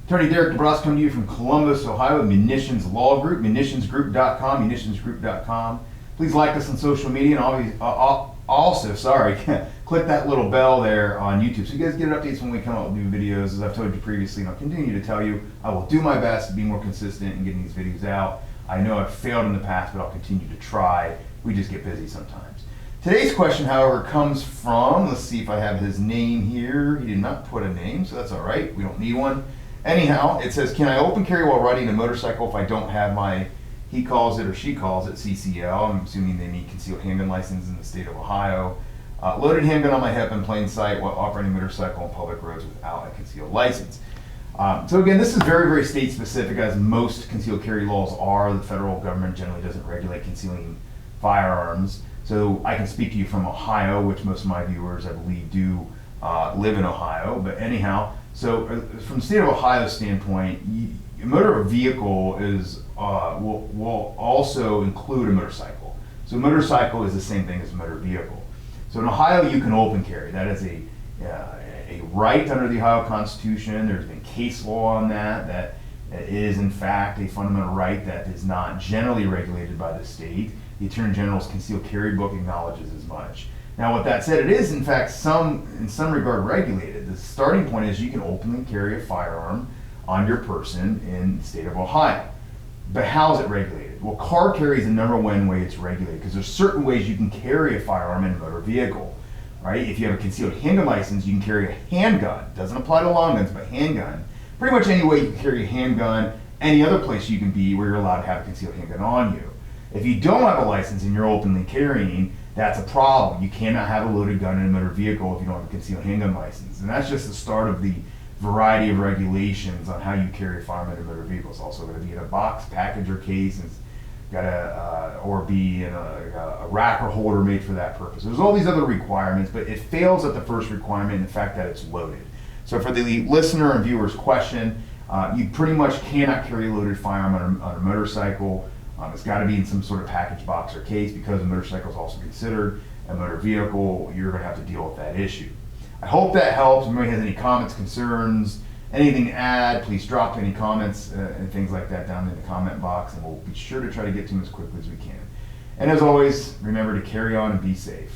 Attorney Derek DeBrosse coming to you from Columbus, Ohio, Munitions Law Group, munitionsgroup.com, munitionsgroup.com. Please like us on social media and also, click that little bell there on YouTube so you guys get updates when we come out with new videos. As I've told you previously, and I'll continue to tell you, I will do my best to be more consistent in getting these videos out. I know I've failed in the past, but I'll continue to try. We just get busy sometimes. Today's question, however, comes from, let's see if I have his name here. He did not put a name, so that's all right. We don't need one. Anyhow, it says, can I open carry while riding a motorcycle if I don't have my, he calls it or she calls it, CCL. I'm assuming they need concealed handgun license in the state of Ohio. Loaded handgun on my hip in plain sight while operating a motorcycle on public roads without a concealed license. So again, this is very, very state specific, as most concealed carry laws are. The federal government generally doesn't regulate concealing firearms. So I can speak to you from Ohio, which most of my viewers, I believe, do live in Ohio. But anyhow, so from the state of Ohio standpoint, a motor vehicle is will also include a motorcycle. So a motorcycle is the same thing as a motor vehicle. So in Ohio, you can open carry. That is a right under the Ohio Constitution. There's been case law on that. That is, in fact, a fundamental right that is not generally regulated by the state. The Attorney General's concealed carry book acknowledges as much. Now, with that said, it is, in fact, in some regard regulated. The starting point is you can openly carry a firearm on your person in the state of Ohio. But how is it regulated? Well, car carry is the number one way it's regulated, because there's certain ways you can carry a firearm in a motor vehicle, right? If you have a concealed handgun license, you can carry a handgun. Doesn't apply to long guns, but handgun. Pretty much any way you can carry a handgun, any other place you can be where you're allowed to have a concealed handgun on you. If you don't have a license and you're openly carrying, that's a problem. You cannot have a loaded gun in a motor vehicle if you don't have a concealed handgun license. And that's just the start of the variety of regulations on how you carry a firearm in a motor vehicle. It's also going to be in a box, package, or case. It's got or be in a rack or holder made for that purpose. There's all these other requirements, but it fails at the first requirement, in the fact that it's loaded. So for the listener and viewer's question, you pretty much cannot carry a loaded firearm on a motorcycle. It's got to be in some sort of package, box, or case, because a motorcycle is also considered a motor vehicle. You're going to have to deal with that issue. I hope that helps. If anybody has any comments, concerns, anything to add, please drop any comments and things like that down in the comment box, and we'll be sure to try to get to them as quickly as we can. And as always, remember to carry on and be safe.